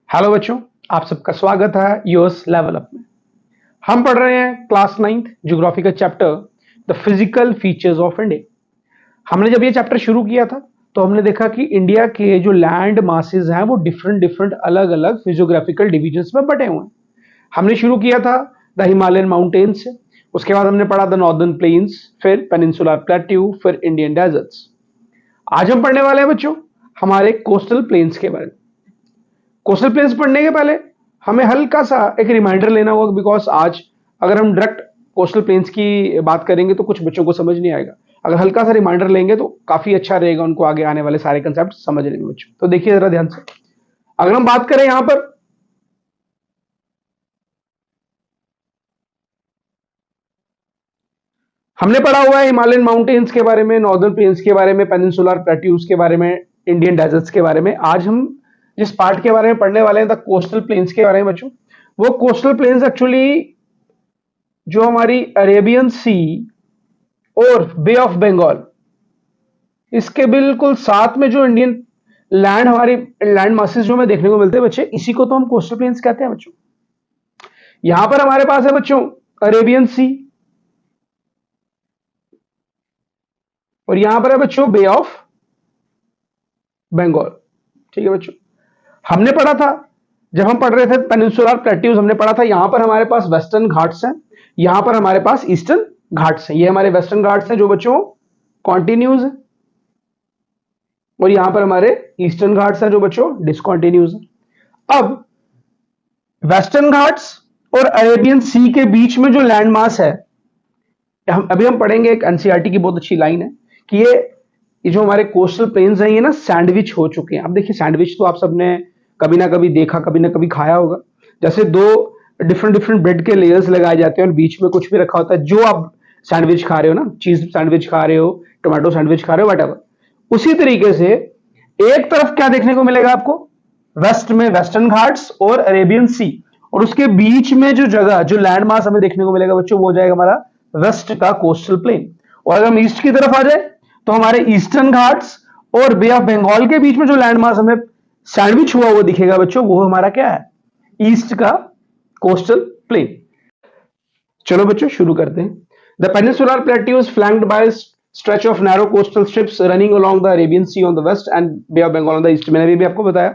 Hello बच्चों, आप सबका स्वागत है यूएस लेवल अप में। हम पढ़ रहे हैं क्लास 9th ज्योग्राफी का chapter the physical features of India. हमने जब ये चैप्टर शुरू किया था तो हमने देखा कि इंडिया के जो लैंड मासेस हैं वो डिफरेंट डिफरेंट अलग अलग फिजियोग्राफिकल डिविजन्स में बटे हुए हैं। हमने शुरू किया था द हिमालयन माउंटेन्स से, उसके बाद हमने पढ़ा द नॉर्दर्न प्लेन्स, फिर पेनिनसुलर प्लेट्यू, फिर इंडियन डेजर्ट्स। आज हम पढ़ने वाले हैं बच्चों हमारे कोस्टल प्लेन्स के बारे में। कोस्टल प्लेन्स पढ़ने के पहले हमें हल्का सा एक रिमाइंडर लेना होगा, बिकॉज आज अगर हम डायरेक्ट कोस्टल प्लेन्स की बात करेंगे तो कुछ बच्चों को समझ नहीं आएगा। अगर हल्का सा रिमाइंडर लेंगे तो काफी अच्छा रहेगा उनको आगे आने वाले सारे कंसेप्ट समझने में बच्चों। तो देखिए जरा ध्यान से, अगर हम बात करें यहां पर हमने पढ़ा हुआ है हिमालयन माउंटेन्स के बारे में, नॉर्दर्न प्लेन्स के बारे में, पेनिनसुलर प्लेट्यूज के बारे में, इंडियन डेजर्ट्स के बारे में। आज हम जिस पार्ट के बारे में पढ़ने वाले हैं द कोस्टल प्लेन्स के बारे में बच्चों, वो कोस्टल प्लेन्स एक्चुअली जो हमारी अरेबियन सी और बे ऑफ बंगाल इसके बिल्कुल साथ में जो इंडियन लैंड हमारी लैंड मासेस जो हमें देखने को मिलते हैं बच्चे, इसी को तो हम कोस्टल प्लेन्स कहते हैं बच्चों। यहां पर हमारे पास है बच्चों अरेबियन सी और यहां पर है बच्चों बे ऑफ बंगाल। ठीक है बच्चों, हमने पढ़ा था जब हम पढ़ रहे थे पेनिनसुलर प्लेट्यूज, हमने पढ़ा था यहां पर हमारे पास वेस्टर्न घाट्स हैं, यहां पर हमारे पास ईस्टर्न घाट्स हैं। ये हमारे वेस्टर्न घाट्स हैं जो बच्चों कॉन्टिन्यूज है, और यहां पर हमारे ईस्टर्न घाट्स हैं जो बच्चों डिसकॉन्टिन्यूज है। अब वेस्टर्न घाट्स और अरेबियन सी के बीच में जो लैंड मास है, अभी हम पढ़ेंगे एक एनसीईआरटी की बहुत अच्छी लाइन है कि ये जो हमारे कोस्टल प्लेन्स हैं ये ना सैंडविच हो चुके हैं। अब देखिए सैंडविच तो आप सबने कभी ना कभी देखा, कभी ना कभी खाया होगा। जैसे दो डिफरेंट डिफरेंट ब्रेड के लेयर्स लगाए जाते हैं और बीच में कुछ भी रखा होता है, जो आप सैंडविच खा रहे हो ना, चीज सैंडविच खा रहे हो, टोमेटो सैंडविच खा रहे हो, वट। उसी तरीके से एक तरफ क्या देखने को मिलेगा आपको, वेस्ट में वेस्टर्न घाट्स और अरेबियन सी, और उसके बीच में जो जगह जो लैंड मास हमें देखने को मिलेगा बच्चों, वो हो जाएगा हमारा वेस्ट का कोस्टल प्लेन। और अगर हम ईस्ट की तरफ आ जाए तो हमारे ईस्टर्न घाट्स और बे ऑफ बंगाल के बीच में जो लैंड मास हमें सैंडविच हुआ वो दिखेगा बच्चों, वो हमारा क्या है, ईस्ट का कोस्टल प्लेन। चलो बच्चों शुरू करते हैं। The peninsular plateau is flanked by stretch of narrow coastal strips running along the Arabian Sea on the west and Bay of Bengal on the east. मैंने भी आपको बताया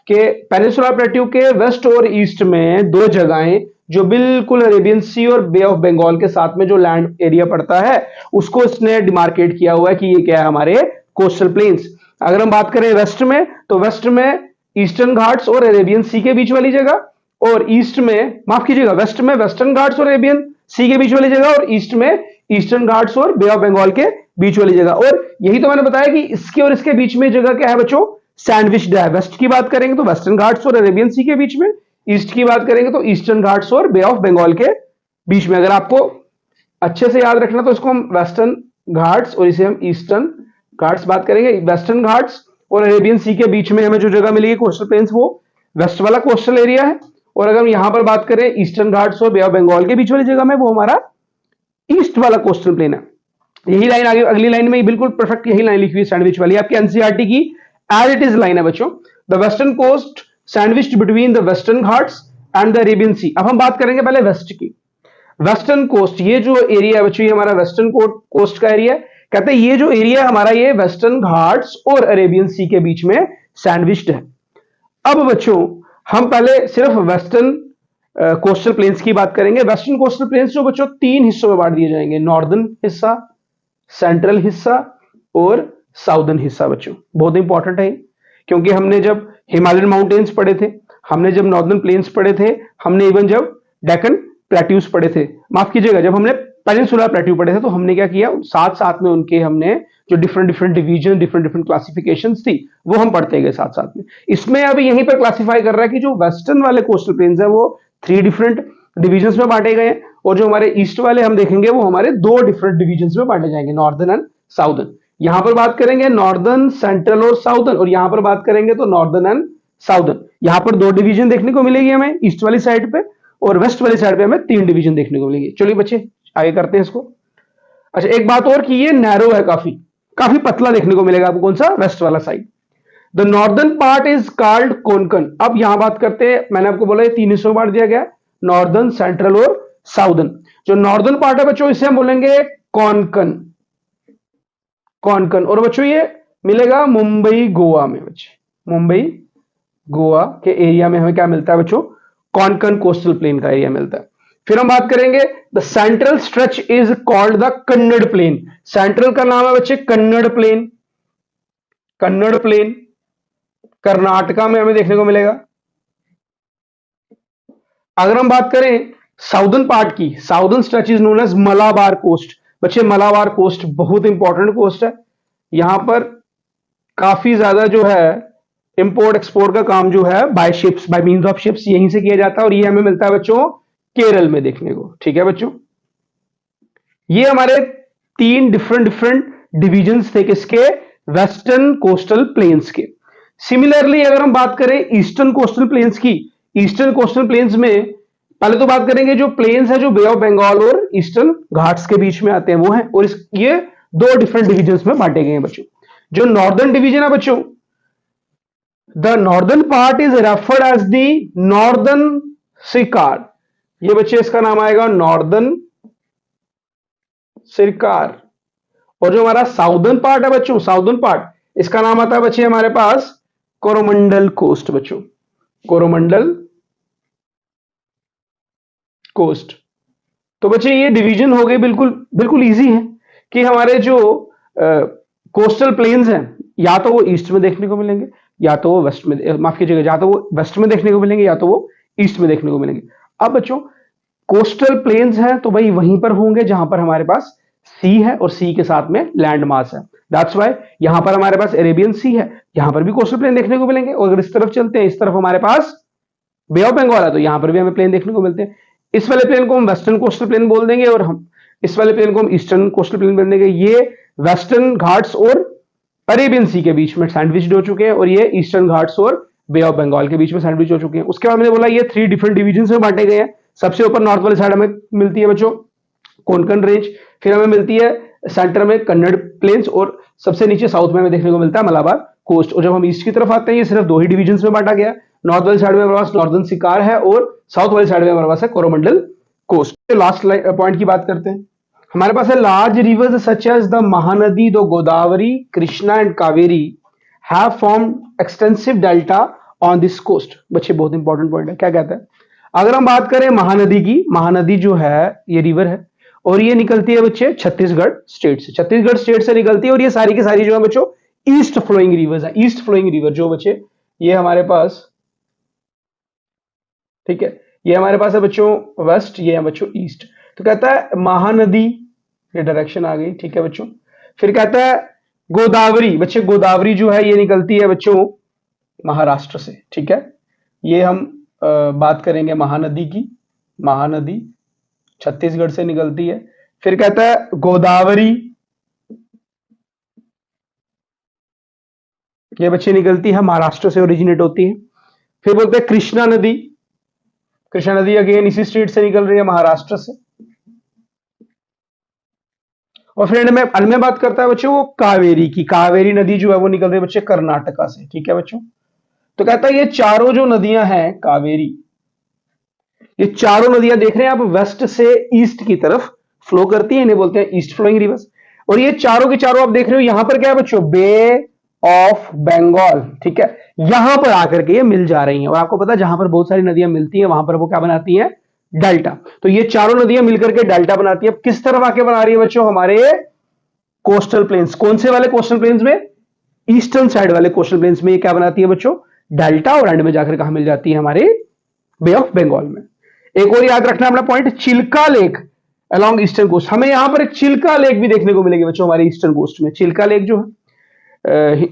कि पेनिनसुलर प्लेट्यू के वेस्ट और ईस्ट में दो जगहें जो बिल्कुल अरेबियन सी और बे ऑफ बंगाल के साथ में जो लैंड एरिया पड़ता है उसको इसने डिमार्केट किया हुआ है कि ये क्या है, हमारे कोस्टल प्लेन्स। अगर हम बात करें वेस्ट में, तो वेस्ट में ईस्टर्न घाट्स और अरेबियन सी के बीच वाली जगह, और ईस्ट में, माफ कीजिएगा, वेस्ट में वेस्टर्न घाट्स और अरेबियन सी के बीच वाली जगह, और ईस्ट में ईस्टर्न घाट्स और बे ऑफ बंगाल के बीच वाली जगह। और यही तो मैंने बताया कि इसके और इसके बीच में जगह क्या है बच्चों, सैंडविच्ड है। वेस्ट की बात करेंगे तो वेस्टर्न घाट्स और अरेबियन सी के बीच में, ईस्ट की बात करेंगे तो ईस्टर्न घाट्स और बे ऑफ बंगाल के बीच में। अगर आपको अच्छे से याद रखना तो इसको हम वेस्टर्न घाट्स और इसे हम ईस्टर्न घाट्स बात करेंगे। वेस्टर्न घाट्स और अरेबियन सी के बीच में हमें जो जगह मिलेगी कोस्टल प्लेन्स, वो वेस्ट वाला कोस्टल एरिया है। और अगर हम यहां पर बात करें ईस्टर्न घाट्स और बे ऑफ बंगाल के बीच वाली जगह में, वो हमारा ईस्ट वाला कोस्टल प्लेन है। यही लाइन आगे अगली लाइन में बिल्कुल परफेक्ट यही लाइन लिखी हुई सैंडविच वाली, आपकी एनसीईआरटी की एज इट इज लाइन है बच्चों। The western coast sandwiched between the Western Ghats and the Arabian Sea. अब हम बात करेंगे पहले वेस्ट की। वेस्टर्न कोस्ट, ये जो एरिया है बच्चों, ये हमारा वेस्टर्न कोस्ट का एरिया है। कहते हैं ये जो एरिया हमारा, ये वेस्टर्न घाट्स और अरेबियन सी के बीच में सैंडविच्ड है। अब बच्चों हम पहले सिर्फ वेस्टर्न कोस्टल प्लेन्स की बात करेंगे। वेस्टर्न कोस्टल प्लेन्स जो बच्चों तीन हिस्सों में बांट दिए जाएंगे, नॉर्दर्न हिस्सा, सेंट्रल हिस्सा और साउदर्न हिस्सा। बच्चों बहुत इंपॉर्टेंट है, क्योंकि हमने जब हिमालयन माउंटेन्स पढ़े थे, हमने जब नॉर्दर्न प्लेन्स पढ़े थे, हमने इवन जब डेक्कन प्लेट्यूज पढ़े थे, माफ कीजिएगा, जब हमने पेनिनसुलर प्लेट्यू पढ़े थे, तो हमने क्या किया, साथ साथ में उनके हमने जो different different division, different different classifications थी, वो हम पढ़ते गए साथ साथ में। इसमें अभी यहीं पर क्लासिफाई कर रहा है कि जो वेस्टर्न वाले कोस्टल प्लेन्स है वो 3 डिफरेंट डिविजन्स में बांटे गए हैं, और जो हमारे ईस्ट वाले हम देखेंगे वो हमारे 2 डिफरेंट डिविजन्स में बांटे जाएंगे, नॉर्दर्न एंड साउदर्न। यहां पर बात करेंगे नॉर्दर्न, सेंट्रल और साउदर्न, और यहां पर बात करेंगे तो नॉर्दर्न एंड साउदर्न। यहां पर 2 डिवीजन देखने को मिलेगी हमें ईस्ट वाली साइड पे, और वेस्ट वाली साइड पे हमें 3 डिवीजन देखने को मिलेंगे। चलिए बच्चे आगे करते हैं इसको। अच्छा एक बात और कि ये नैरो है, काफी काफी पतला देखने को मिलेगा आपको, कौन सा, वेस्ट वाला side. The northern part is called Konkan. अब यहां बात करते हैं, मैंने आपको बोला ये तीन हिस्सों में बांट दिया गया, नॉर्दर्न, सेंट्रल और साउदर्न। जो नॉर्दर्न पार्ट है बच्चों इसे हम बोलेंगे कोंकण, कोंकण। और बच्चों ये मिलेगा मुंबई गोवा में, बच्चे मुंबई गोवा के एरिया में हमें क्या मिलता है बच्चों, कोंकण कोस्टल प्लेन का एरिया मिलता है। फिर हम बात करेंगे the central stretch is called the Kannada plain. Central का नाम है बच्चे कन्नड़ प्लेन, कन्नड़ प्लेन कर्नाटका में हमें देखने को मिलेगा। अगर हम बात करें साउदर्न पार्ट की, southern stretch is known as Malabar coast. बच्चे मलाबार कोस्ट बहुत इंपॉर्टेंट कोस्ट है, यहां पर काफी ज्यादा जो है इंपोर्ट एक्सपोर्ट का काम जो है by ships, by means of ships यहीं से किया जाता है, और ये हमें मिलता है बच्चों केरल में देखने को। ठीक है बच्चों, ये हमारे तीन डिफरेंट डिविजन्स थे किसके, वेस्टर्न कोस्टल प्लेन्स के। सिमिलरली अगर हम बात करें ईस्टर्न कोस्टल प्लेन्स की, ईस्टर्न कोस्टल प्लेन्स में पहले तो बात करेंगे जो प्लेन्स है जो बे ऑफ बंगाल और ईस्टर्न घाट्स के बीच में आते हैं वो है, और ये दो डिफरेंट डिविजन्स में बांटे गए हैं बच्चों। जो नॉर्दर्न डिवीजन है बच्चों, the northern part is referred as the Northern Sircar. ये बच्चे इसका नाम आएगा नॉर्दर्न सिरकार। और जो हमारा साउदर्न पार्ट है बच्चों, साउदर्न पार्ट इसका नाम आता है बच्चे हमारे पास कोरोमंडल कोस्ट। बच्चों कोरोमंडल कोस्ट। तो बच्चे ये डिवीजन हो गए, बिल्कुल बिल्कुल इजी है कि हमारे जो कोस्टल प्लेन्स हैं या तो वो ईस्ट में देखने को मिलेंगे या तो वो वेस्ट में, माफ कीजिएगा, या तो वो वेस्ट में देखने को मिलेंगे या तो वो ईस्ट में देखने को मिलेंगे। अब बच्चों कोस्टल प्लेन्स हैं तो भाई वहीं पर होंगे जहां पर हमारे पास सी है और सी के साथ में लैंड मास है। दैट्स वाई यहां पर हमारे पास अरेबियन सी है, यहां पर भी कोस्टल प्लेन देखने को मिलेंगे। और अगर इस तरफ चलते हैं, इस तरफ हमारे पास बे ऑफ बंगाल है, तो यहां पर भी हमें प्लेन देखने को मिलते हैं। इस वाले प्लेन को हम वेस्टर्न कोस्टल प्लेन बोल देंगे और हम इस वाले प्लेन को हम ईस्टर्न कोस्टल प्लेन बोल देंगे। ये वेस्टर्न घाट्स और अरेबियन सी के बीच में सैंडविच हो चुके हैं और ये ईस्टर्न घाट्स और बे ऑफ बंगाल के बीच में सैंडविच हो चुके हैं। उसके बाद मैंने बोला ये थ्री डिफरेंट डिवीजन में बांटे गए हैं। सबसे ऊपर नॉर्थ वाली साइड हमें मिलती है बच्चों कोंकण रेंज, फिर हमें मिलती है सेंटर में कन्नड़ प्लेन्स और सबसे नीचे साउथ में हमें देखने को मिलता है मलाबार कोस्ट। और जब हम ईस्ट की तरफ आते हैं ये सिर्फ दो ही डिवीजन में बांटा गया। नॉर्थ वाली साइड में हमारे पास नॉर्दर्न सिकार है और साउथ वाली साइड में हमारे पास है कोरोमंडल कोस्ट। लास्ट पॉइंट की बात करते हैं, हमारे पास है large rivers such as the Mahanadi, the Godavari, Krishna and Kaveri have formed extensive delta on this coast. बच्चे बहुत इंपॉर्टेंट पॉइंट है, क्या कहता है, अगर हम बात करें महानदी की, महानदी जो है ये रिवर है और ये निकलती है बच्चे छत्तीसगढ़ स्टेट से, छत्तीसगढ़ स्टेट से निकलती है और ये सारी की सारी जो है बच्चों ईस्ट फ्लोइंग रिवर्स है। ईस्ट फ्लोइंग रिवर जो बच्चे ये हमारे पास, ठीक है, ये हमारे पास है बच्चों वेस्ट, ये है बच्चों ईस्ट। तो कहता है महानदी, ये डायरेक्शन आ गई, ठीक है बच्चों। फिर कहता है गोदावरी, बच्चे गोदावरी जो है ये निकलती है बच्चों महाराष्ट्र से, ठीक है। ये हम बात करेंगे महानदी की, महानदी छत्तीसगढ़ से निकलती है। फिर कहता है गोदावरी, ये बच्चे निकलती है महाराष्ट्र से, ओरिजिनेट होती है। फिर बोलते हैं कृष्णा नदी, कृष्णा नदी अगेन इसी स्टेट से निकल रही है महाराष्ट्र से। और फिर में बात करता है बच्चों वो कावेरी की, कावेरी नदी जो है वो निकल रही है बच्चे कर्नाटका से, ठीक है बच्चों। तो कहता है ये चारों जो नदियां हैं कावेरी, ये चारों नदियां देख रहे हैं आप वेस्ट से ईस्ट की तरफ फ्लो करती है, इन्हें बोलते हैं ईस्ट फ्लोइंग रिवर्स। और ये चारों के चारों आप देख रहे हो यहां पर क्या है बच्चों, बे ऑफ बंगाल, ठीक है, यहां पर आकर के ये मिल जा रही हैं। और आपको पता है जहां पर बहुत सारी नदियां मिलती हैं वहां पर वो क्या बनाती हैं, डेल्टा। तो ये चारों नदियां मिलकर के डेल्टा बनाती है। किस तरफ आके बना रही है बच्चों, हमारे कोस्टल प्लेन्स। कौन से वाले कोस्टल प्लेन्स में, ईस्टर्न साइड वाले कोस्टल प्लेन्स में ये क्या बनाती है बच्चों, डेल्टा। और एंड में जाकर कहां मिल जाती है, हमारे बे ऑफ बंगाल में। एक और याद रखना अपना point, Chilka lake along eastern coast. हमें यहां पर एक चिल्का लेक भी देखने को मिलेगी बच्चों हमारे ईस्टर्न कोस्ट में। चिल्का लेक जो है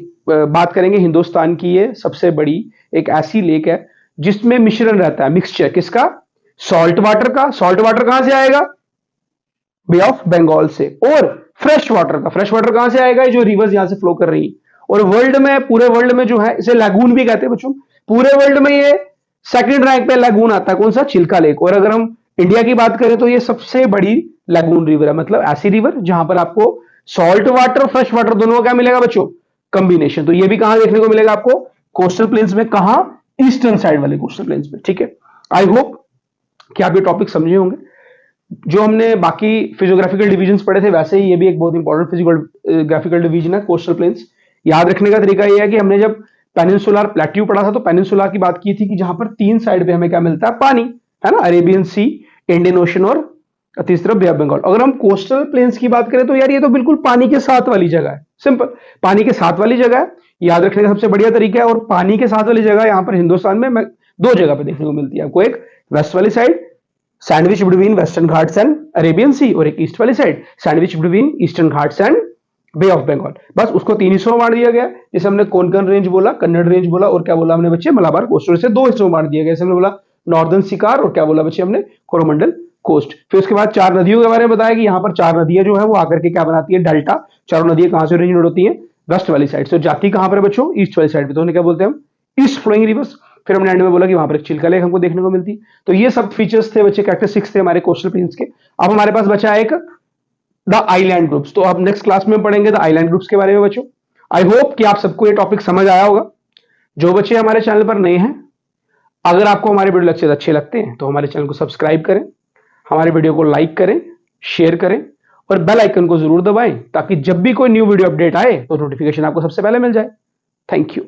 बात करेंगे हिंदुस्तान की ये सबसे बड़ी एक ऐसी लेक है जिसमें मिश्रण रहता है, मिक्सचर किसका, सॉल्ट वाटर का। सॉल्ट वाटर कहां से आएगा, बे ऑफ बंगाल से। और फ्रेश वाटर का, फ्रेश वाटर कहां से आएगा, जो रिवर्स यहां से फ्लो कर रही है। और वर्ल्ड में, पूरे वर्ल्ड में जो है इसे लैगून भी कहते हैं बच्चों। पूरे वर्ल्ड में ये सेकंड रैंक पे लैगून आता है, कौन सा, चिल्का लेक। और अगर हम इंडिया की बात करें तो ये सबसे बड़ी लैगून रिवर है, मतलब ऐसी रिवर जहां पर आपको सॉल्ट वाटर फ्रेश वाटर दोनों का क्या मिलेगा बच्चों, कॉम्बिनेशन। तो ये भी कहां देखने को मिलेगा आपको, कोस्टल प्लेन्स में, कहां, ईस्टर्न साइड वाले कोस्टल प्लेन्स में, ठीक है। आई होप कि आप ये टॉपिक समझे होंगे। जो हमने बाकी फिजियोग्राफिकल डिवीजन पढ़े थे वैसे ही ये भी एक बहुत इंपॉर्टेंट फिजियोग्राफिकल डिवीजन है, कोस्टल प्लेन्स। याद रखने का तरीका ये है कि हमने जब पेनिनसुलर प्लेट्यू पढ़ा था तो पेनिनसुला की बात की थी कि जहां पर 3 साइड पे हमें क्या मिलता है, पानी, है ना, अरेबियन सी, इंडियन ओशन और तीसरा बे ऑफ बंगाल। अगर हम कोस्टल प्लेन्स की बात करें तो यार ये तो बिल्कुल पानी के साथ वाली जगह है, सिंपल, पानी के साथ वाली जगह है। याद रखने का सबसे बढ़िया तरीका है। और पानी के साथ वाली जगह यहां पर हिंदुस्तान में 2 जगह पे देखने को मिलती है आपको, एक वेस्ट वाली side sandwich between Western Ghats and Arabian Sea, और एक ईस्ट वाली side sandwich between Eastern Ghats and Bay of Bengal. बस उसको 3 हिस्सों में बांट दिया गया। जैसे हमने कोंकण रेंज बोला, कन्नड़ रेंज बोला, और क्या बोला हमने बच्चे, मलाबार कोस्ट, से 2 हिस्सों में बांट दिया गया। जैसे हमने बोला नॉर्दर्न सिकार, और क्या बोला बच्चे हमने, कोरोमंडल कोस्ट। फिर उसके बाद 4 नदियों के बारे में बताया कि यहाँ पर 4 नदियां जो है वो आकर के क्या बनाती है, डेल्टा। चारों नदियां कहां से ओरिजिनेट होती है, वेस्ट वाली साइड से। जाती कहां पर बच्चों, ईस्ट वाली साइड पे, तो उन्हें क्या बोलते हैं हम, ईस्ट फ्लोइंग रिवर्स। फिर हमने एंड में बोला कि वहां पर एक चिल्का लेक हमको देखने को मिलती है। तो ये सब फीचर्स थे बच्चे, कैरेक्टरिस्टिक्स थे हमारे कोस्टल प्लेन्स के। अब हमारे पास बचा एक द आइलैंड ग्रुप्स। तो अब नेक्स्ट क्लास में पढ़ेंगे द आइलैंड ग्रुप्स के बारे में बच्चों। आई होप कि आप सबको ये टॉपिक समझ आया होगा। जो बच्चे हमारे चैनल पर नए हैं, अगर आपको हमारे वीडियो लेक्चर अच्छे लगते हैं तो हमारे चैनल को सब्सक्राइब करें, हमारे वीडियो को लाइक करें, शेयर करें, और बेल आइकन को जरूर दबाएं ताकि जब भी कोई न्यू वीडियो अपडेट आए तो नोटिफिकेशन आपको सबसे पहले मिल जाए। Thank you.